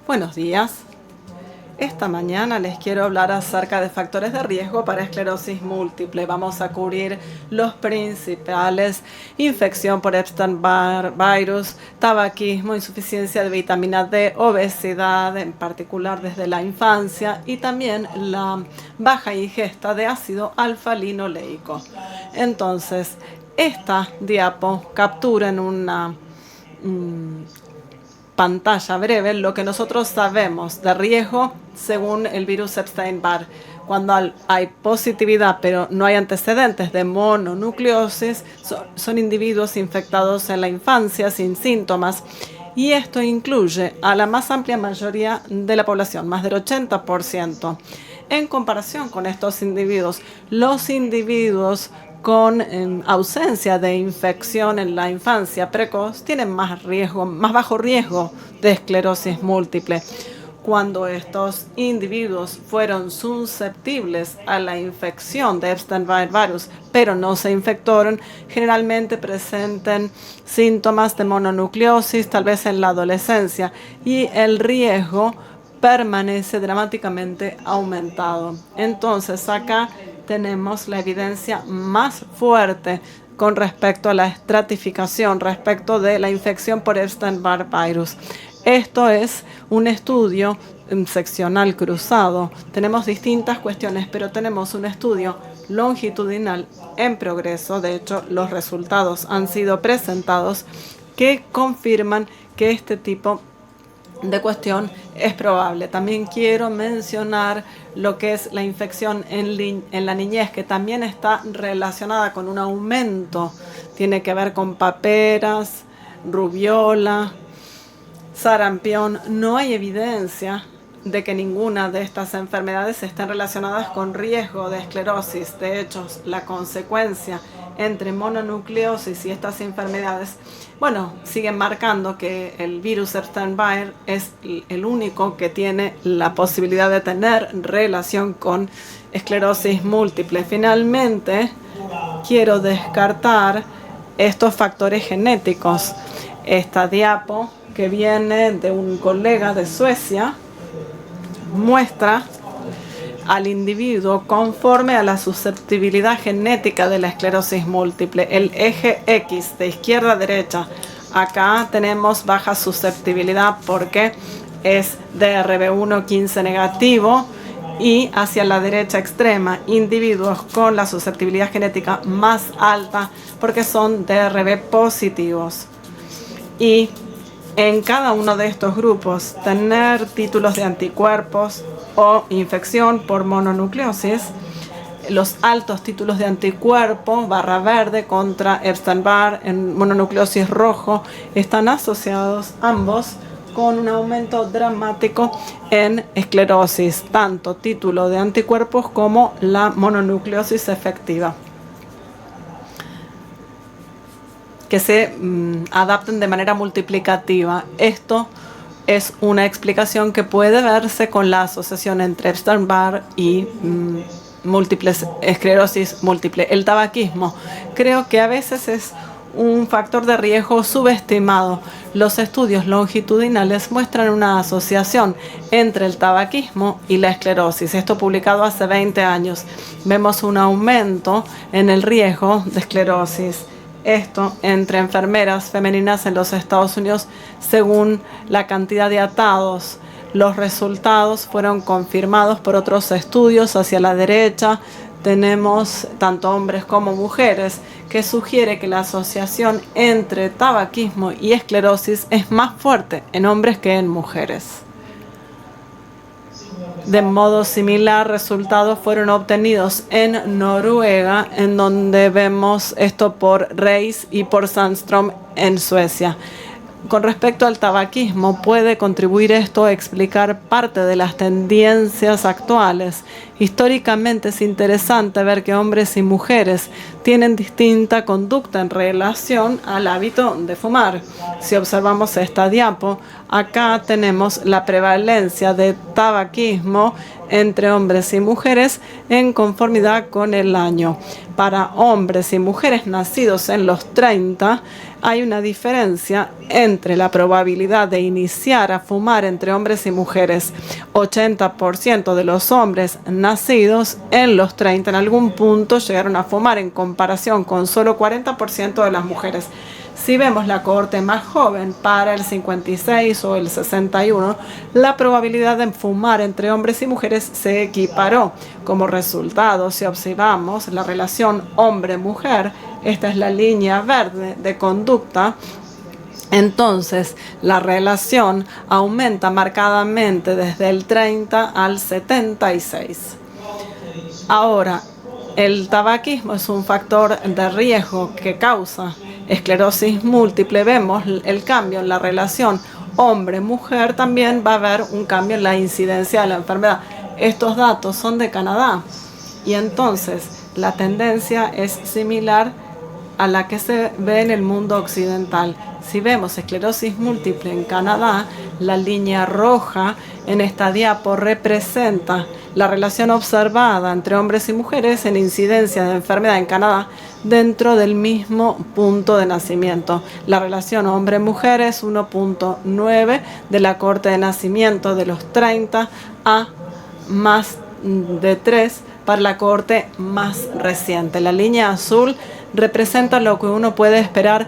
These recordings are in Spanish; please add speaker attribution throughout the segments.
Speaker 1: Buenos días. Esta mañana les quiero hablar acerca de factores de riesgo para esclerosis múltiple. Vamos a cubrir los principales: infección por Epstein-Barr virus, tabaquismo, insuficiencia de vitamina D, obesidad, en particular desde la infancia, y también la baja ingesta de ácido alfa-linoleico. Entonces, esta diapo captura en una pantalla breve lo que nosotros sabemos de riesgo según el virus Epstein-Barr. Cuando hay positividad pero no hay antecedentes de mononucleosis, son individuos infectados en la infancia sin síntomas, y esto incluye a la más amplia mayoría de la población, más del 80%. En comparación con estos individuos, los individuos con ausencia de infección en la infancia precoz tienen más bajo riesgo de esclerosis múltiple. Cuando estos individuos fueron susceptibles a la infección de Epstein-Barr virus, pero no se infectaron, generalmente presenten síntomas de mononucleosis, tal vez en la adolescencia, y el riesgo permanece dramáticamente aumentado. Entonces, acá tenemos la evidencia más fuerte con respecto a la estratificación, respecto de la infección por Epstein-Barr virus. Esto es un estudio seccional cruzado. Tenemos distintas cuestiones, pero tenemos un estudio longitudinal en progreso. De hecho, los resultados han sido presentados que confirman que este tipo de cuestión es probable. También quiero mencionar lo que es la infección en la niñez, que también está relacionada con un aumento. Tiene que ver con paperas, rubiola, sarampión. No hay evidencia de que ninguna de estas enfermedades estén relacionadas con riesgo de esclerosis. De hecho, la consecuencia entre mononucleosis y estas enfermedades, siguen marcando que el virus Epstein-Barr es el único que tiene la posibilidad de tener relación con esclerosis múltiple. Finalmente, quiero descartar estos factores genéticos. Esta diapo, que viene de un colega de Suecia, muestra al individuo conforme a la susceptibilidad genética de la esclerosis múltiple. El eje X de izquierda a derecha. Acá tenemos baja susceptibilidad porque es DRB1 15 negativo, y hacia la derecha extrema, individuos con la susceptibilidad genética más alta porque son DRB positivos. Y en cada uno de estos grupos, tener títulos de anticuerpos o infección por mononucleosis, los altos títulos de anticuerpo barra verde contra Epstein-Barr en mononucleosis rojo están asociados ambos con un aumento dramático en esclerosis, tanto título de anticuerpos como la mononucleosis efectiva, que se adapten de manera multiplicativa. Esto es una explicación que puede verse con la asociación entre Epstein-Barr y múltiples esclerosis múltiple. El tabaquismo creo que a veces es un factor de riesgo subestimado. Los estudios longitudinales muestran una asociación entre el tabaquismo y la esclerosis. Esto publicado hace 20 años. Vemos un aumento en el riesgo de esclerosis. Esto entre enfermeras femeninas en los Estados Unidos según la cantidad de atados. Los resultados fueron confirmados por otros estudios. Hacia la derecha tenemos tanto hombres como mujeres, que sugiere que la asociación entre tabaquismo y esclerosis es más fuerte en hombres que en mujeres. De modo similar, resultados fueron obtenidos en Noruega, en donde vemos esto por Reis y por Sandström en Suecia. Con respecto al tabaquismo, ¿puede contribuir esto a explicar parte de las tendencias actuales? Históricamente es interesante ver que hombres y mujeres tienen distinta conducta en relación al hábito de fumar. Si observamos esta diapo, acá tenemos la prevalencia de tabaquismo entre hombres y mujeres en conformidad con el año. Para hombres y mujeres nacidos en los 30, hay una diferencia entre la probabilidad de iniciar a fumar entre hombres y mujeres. 80% de los hombres nacidos en los 30 en algún punto llegaron a fumar en comparación con solo 40% de las mujeres. Si vemos la cohorte más joven, para el 56 o el 61, la probabilidad de fumar entre hombres y mujeres se equiparó. Como resultado, si observamos la relación hombre-mujer, esta es la línea verde de conducta, entonces la relación aumenta marcadamente desde el 30 al 76. Ahora, el tabaquismo es un factor de riesgo que causa esclerosis múltiple. Vemos el cambio en la relación hombre-mujer, también va a haber un cambio en la incidencia de la enfermedad. Estos datos son de Canadá y entonces la tendencia es similar a la que se ve en el mundo occidental. Si vemos esclerosis múltiple en Canadá, la línea roja en esta diapo representa la relación observada entre hombres y mujeres en incidencia de enfermedad en Canadá dentro del mismo punto de nacimiento. La relación hombre-mujer es 1.9 de la cohorte de nacimiento de los 30 a más de 3 para la cohorte más reciente. La línea azul representa lo que uno puede esperar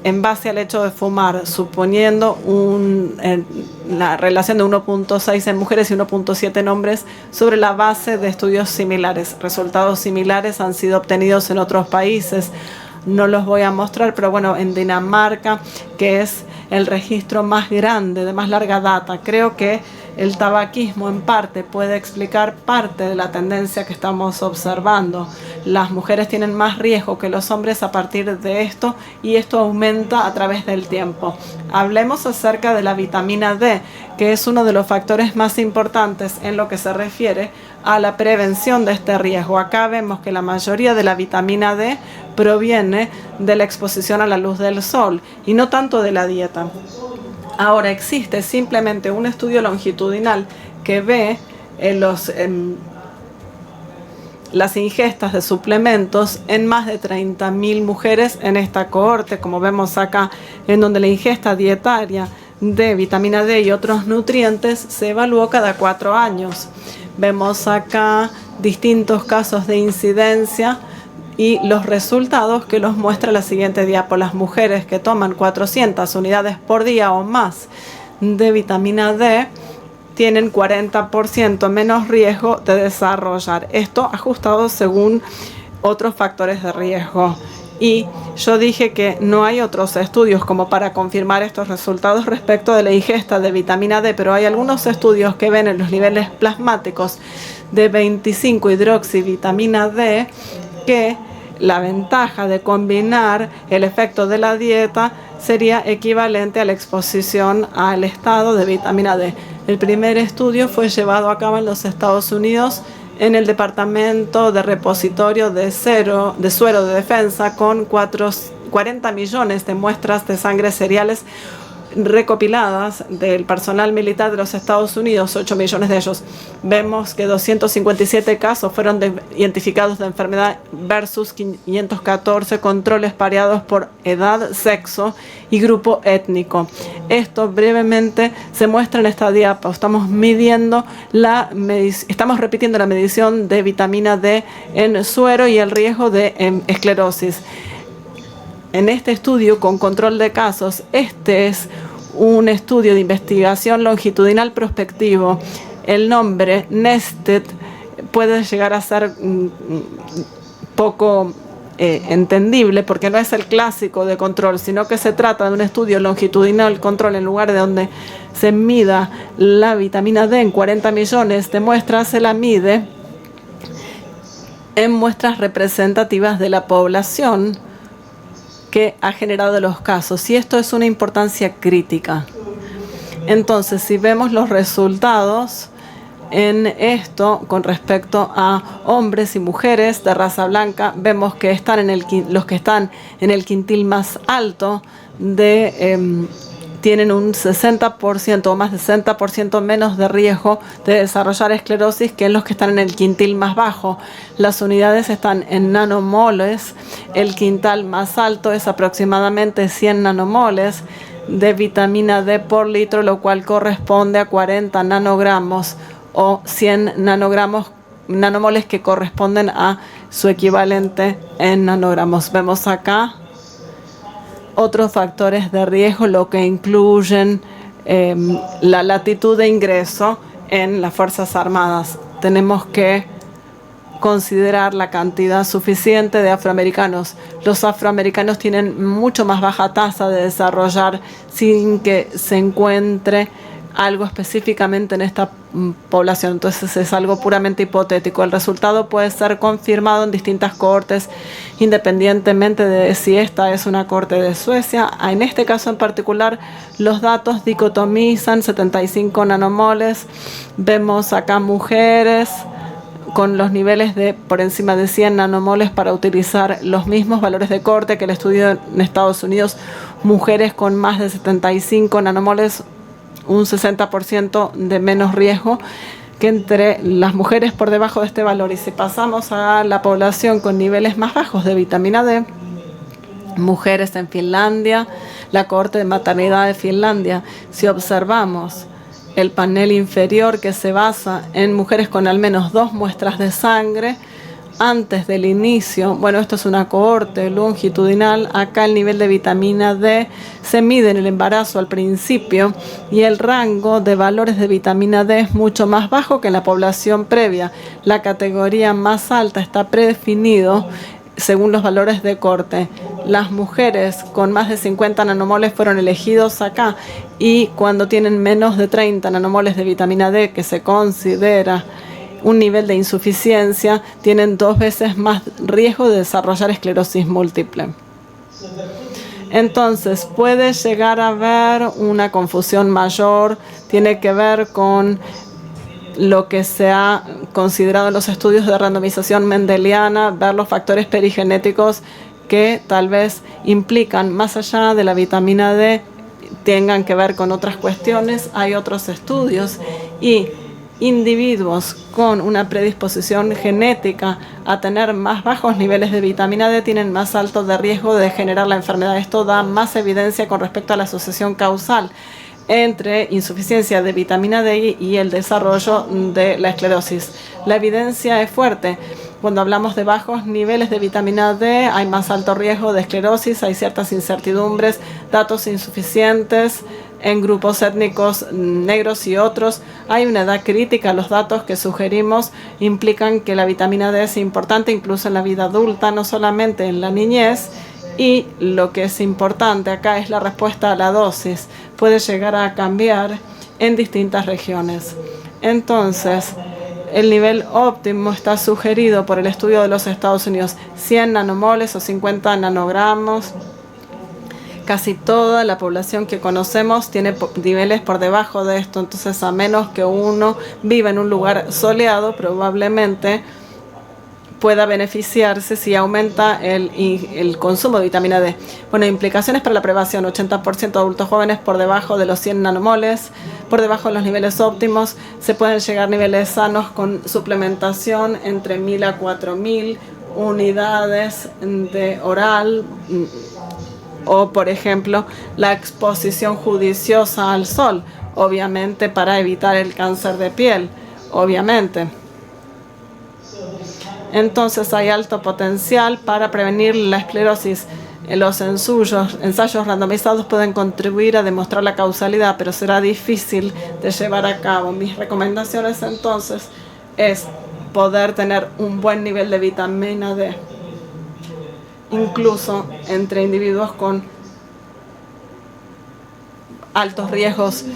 Speaker 1: en base al hecho de fumar, suponiendo la relación de 1.6 en mujeres y 1.7 en hombres sobre la base de estudios similares. Resultados similares han sido obtenidos en otros países. No los voy a mostrar, pero bueno, en Dinamarca, que es el registro más grande, de más larga data, creo que el tabaquismo en parte puede explicar parte de la tendencia que estamos observando. Las mujeres tienen más riesgo que los hombres a partir de esto y esto aumenta a través del tiempo. Hablemos acerca de la vitamina D, que es uno de los factores más importantes en lo que se refiere a la prevención de este riesgo. Acá vemos que la mayoría de la vitamina D proviene de la exposición a la luz del sol y no tanto de la dieta. Ahora existe simplemente un estudio longitudinal que ve las ingestas de suplementos en más de 30.000 mujeres en esta cohorte, como vemos acá, en donde la ingesta dietaria de vitamina D y otros nutrientes se evaluó cada 4 años. Vemos acá distintos casos de incidencia y los resultados que los muestra la siguiente diapo. Las mujeres que toman 400 unidades por día o más de vitamina D tienen 40% menos riesgo de desarrollar. Esto ajustado según otros factores de riesgo. Y yo dije que no hay otros estudios como para confirmar estos resultados respecto de la ingesta de vitamina D, pero hay algunos estudios que ven en los niveles plasmáticos de 25-hidroxivitamina D que la ventaja de combinar el efecto de la dieta sería equivalente a la exposición al estado de vitamina D. El primer estudio fue llevado a cabo en los Estados Unidos en el Departamento de Repositorio de Suero de Defensa con 40 millones de muestras de sangre seriales recopiladas del personal militar de los Estados Unidos, 8 millones de ellos. Vemos que 257 casos fueron identificados de enfermedad versus 514 controles pareados por edad, sexo y grupo étnico. Esto brevemente se muestra en esta diapo. Estamos repitiendo la medición de vitamina D en suero y el riesgo de esclerosis. En este estudio con control de casos, este es un estudio de investigación longitudinal prospectivo. El nombre Nested puede llegar a ser poco entendible porque no es el clásico de control, sino que se trata de un estudio longitudinal control en lugar de donde se mida la vitamina D en 40 millones de muestras, se la mide en muestras representativas de la población que ha generado los casos, y esto es una importancia crítica. Entonces, si vemos los resultados en esto con respecto a hombres y mujeres de raza blanca, vemos que los que están en el quintil más alto de tienen un 60% o más de 60% menos de riesgo de desarrollar esclerosis que los que están en el quintil más bajo. Las unidades están en nanomoles. El quintal más alto es aproximadamente 100 nanomoles de vitamina D por litro, lo cual corresponde a 40 nanogramos o 100 nanomoles que corresponden a su equivalente en nanogramos. Vemos acá otros factores de riesgo, lo que incluyen la latitud de ingreso en las Fuerzas Armadas. Tenemos que considerar la cantidad suficiente de afroamericanos. Los afroamericanos tienen mucho más baja tasa de desarrollar sin que se encuentre algo específicamente en esta población. Entonces es algo puramente hipotético. El resultado puede ser confirmado en distintas cortes, independientemente de si esta es una corte de Suecia. En este caso en particular, los datos dicotomizan 75 nanomoles. Vemos acá mujeres con los niveles de por encima de 100 nanomoles para utilizar los mismos valores de corte que el estudio en Estados Unidos. Mujeres con más de 75 nanomoles, un 60% de menos riesgo que entre las mujeres por debajo de este valor. Y si pasamos a la población con niveles más bajos de vitamina D, mujeres en Finlandia, la cohorte de maternidad de Finlandia, si observamos el panel inferior que se basa en mujeres con al menos 2 muestras de sangre antes del inicio, bueno, esto es una cohorte longitudinal, acá el nivel de vitamina D se mide en el embarazo al principio y el rango de valores de vitamina D es mucho más bajo que en la población previa. La categoría más alta está predefinido según los valores de corte. Las mujeres con más de 50 nanomoles fueron elegidos acá y cuando tienen menos de 30 nanomoles de vitamina D, que se considera un nivel de insuficiencia, tienen 2 veces más riesgo de desarrollar esclerosis múltiple. Entonces, puede llegar a haber una confusión mayor, tiene que ver con lo que se ha considerado en los estudios de randomización mendeliana, ver los factores perigenéticos que tal vez implican, más allá de la vitamina D, tengan que ver con otras cuestiones. Hay otros estudios y individuos con una predisposición genética a tener más bajos niveles de vitamina D tienen más alto de riesgo de generar la enfermedad. Esto da más evidencia con respecto a la asociación causal entre insuficiencia de vitamina D y el desarrollo de la esclerosis. La evidencia es fuerte. Cuando hablamos de bajos niveles de vitamina D, hay más alto riesgo de esclerosis, hay ciertas incertidumbres, datos insuficientes en grupos étnicos negros y otros. Hay una edad crítica. Los datos que sugerimos implican que la vitamina D es importante incluso en la vida adulta, no solamente en la niñez. Y lo que es importante acá es la respuesta a la dosis. Puede llegar a cambiar en distintas regiones. Entonces, el nivel óptimo está sugerido por el estudio de los Estados Unidos, 100 nanomoles o 50 nanogramos. Casi toda la población que conocemos tiene niveles por debajo de esto, entonces a menos que uno viva en un lugar soleado, probablemente pueda beneficiarse si aumenta el consumo de vitamina D. Bueno, implicaciones para la prevención: 80% de adultos jóvenes por debajo de los 100 nanomoles, por debajo de los niveles óptimos. Se pueden llegar a niveles sanos con suplementación entre 1000 a 4000 unidades de oral, o por ejemplo la exposición judiciosa al sol, obviamente para evitar el cáncer de piel, obviamente. Entonces hay alto potencial para prevenir la esclerosis. Los ensayos randomizados pueden contribuir a demostrar la causalidad, pero será difícil de llevar a cabo. Mis recomendaciones entonces es poder tener un buen nivel de vitamina D, incluso entre individuos con altos riesgos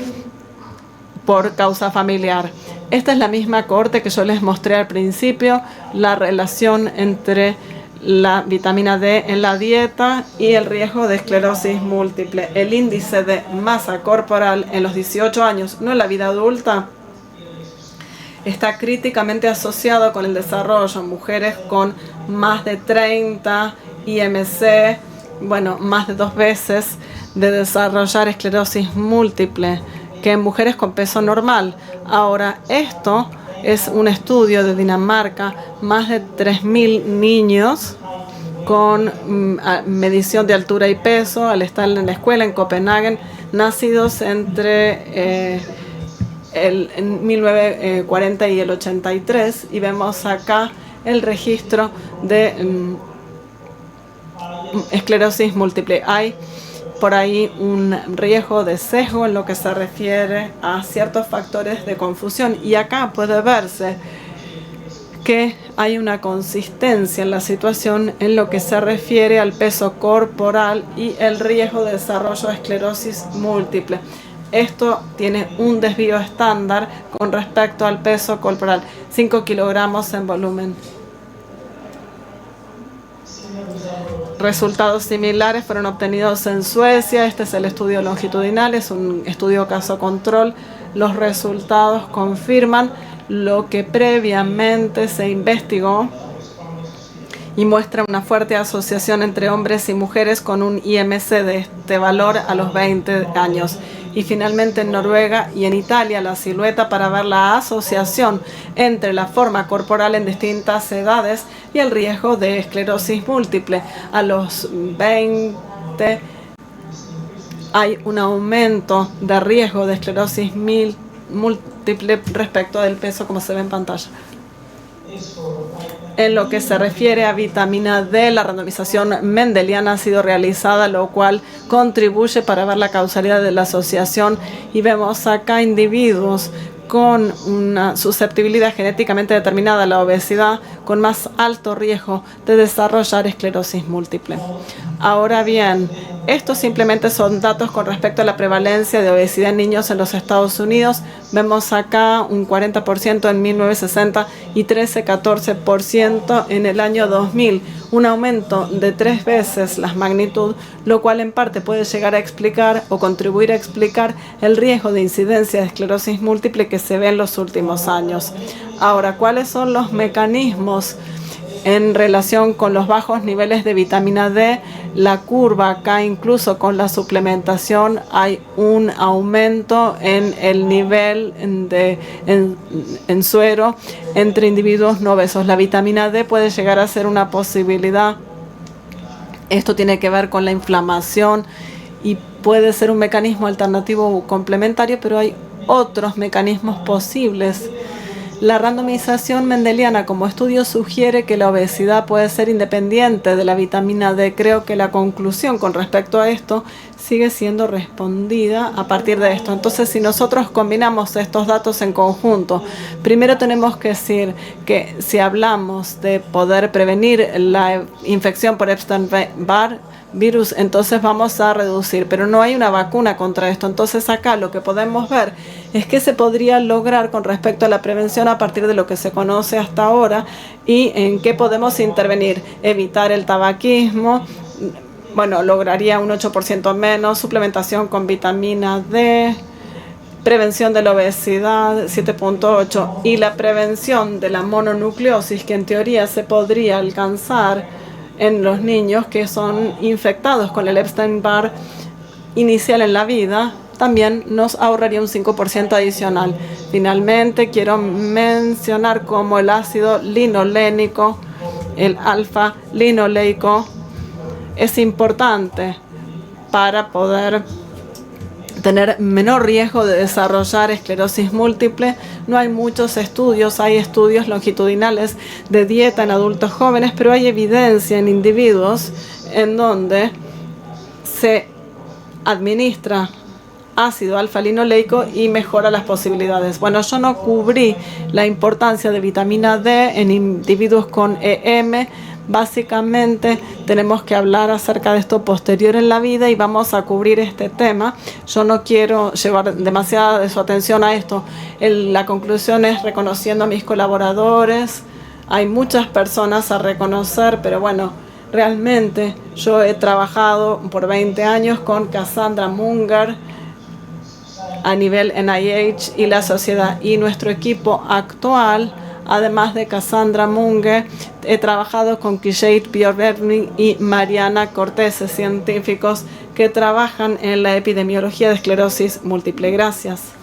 Speaker 1: por causa familiar. Esta es la misma cohorte que yo les mostré al principio, la relación entre la vitamina D en la dieta y el riesgo de esclerosis múltiple. El índice de masa corporal en los 18 años, no en la vida adulta, está críticamente asociado con el desarrollo. Mujeres con más de 30 IMC bueno, más de 2 veces de desarrollar esclerosis múltiple que en mujeres con peso normal. Ahora, esto es un estudio de Dinamarca, más de 3.000 niños con medición de altura y peso al estar en la escuela en Copenhague, nacidos entre el 1940 y el 83, y vemos acá el registro de esclerosis múltiple. Hay por ahí un riesgo de sesgo en lo que se refiere a ciertos factores de confusión, y acá puede verse que hay una consistencia en la situación en lo que se refiere al peso corporal y el riesgo de desarrollo de esclerosis múltiple. Esto tiene un desvío estándar con respecto al peso corporal, 5 kilogramos en volumen. Resultados similares fueron obtenidos en Suecia. Este es el estudio longitudinal, es un estudio caso control. Los resultados confirman lo que previamente se investigó y muestra una fuerte asociación entre hombres y mujeres con un IMC de este valor a los 20 años. Y finalmente en Noruega y en Italia la silueta para ver la asociación entre la forma corporal en distintas edades y el riesgo de esclerosis múltiple. A los 20 hay un aumento de riesgo de esclerosis múltiple respecto del peso, como se ve en pantalla. En lo que se refiere a vitamina D, la randomización mendeliana ha sido realizada, lo cual contribuye para ver la causalidad de la asociación, y vemos acá individuos con una susceptibilidad genéticamente determinada a la obesidad con más alto riesgo de desarrollar esclerosis múltiple. Ahora bien, estos simplemente son datos con respecto a la prevalencia de obesidad en niños en los Estados Unidos. Vemos acá un 40% en 1960 y 13-14% en el año 2000, un aumento de 3 veces la magnitud, lo cual en parte puede llegar a explicar o contribuir a explicar el riesgo de incidencia de esclerosis múltiple que se ve en los últimos años. Ahora, ¿cuáles son los mecanismos en relación con los bajos niveles de vitamina D? La curva acá, incluso con la suplementación, hay un aumento en el nivel en suero entre individuos no obesos. La vitamina D puede llegar a ser una posibilidad. Esto tiene que ver con la inflamación y puede ser un mecanismo alternativo o complementario, pero hay otros mecanismos posibles. La randomización mendeliana como estudio sugiere que la obesidad puede ser independiente de la vitamina D. Creo que la conclusión con respecto a esto sigue siendo respondida a partir de esto. Entonces, si nosotros combinamos estos datos en conjunto, primero tenemos que decir que si hablamos de poder prevenir la infección por Epstein-Barr virus, entonces vamos a reducir, pero no hay una vacuna contra esto. Entonces acá lo que podemos ver es que se podría lograr con respecto a la prevención a partir de lo que se conoce hasta ahora y en qué podemos intervenir. Evitar el tabaquismo, bueno, lograría un 8% menos, suplementación con vitamina D, prevención de la obesidad 7.8 y la prevención de la mononucleosis, que en teoría se podría alcanzar en los niños que son infectados con el Epstein-Barr inicial en la vida, también nos ahorraría un 5% adicional. Finalmente, quiero mencionar cómo el ácido linolénico, el alfa-linoleico, es importante para poder tener menor riesgo de desarrollar esclerosis múltiple. No hay muchos estudios, hay estudios longitudinales de dieta en adultos jóvenes, pero hay evidencia en individuos en donde se administra ácido alfa-linoleico y mejora las posibilidades. Bueno, yo no cubrí la importancia de vitamina D en individuos con EM. Básicamente tenemos que hablar acerca de esto posterior en la vida y vamos a cubrir este tema. Yo no quiero llevar demasiada de su atención a esto. La conclusión es reconociendo a mis colaboradores. Hay muchas personas a reconocer, pero bueno, realmente yo he trabajado por 20 años con Cassandra Munger a nivel NIH y la sociedad, y nuestro equipo actual Además de Cassandra Munge, he trabajado con Kijeit Björnberg y Mariana Cortés, científicos que trabajan en la epidemiología de esclerosis múltiple. Gracias.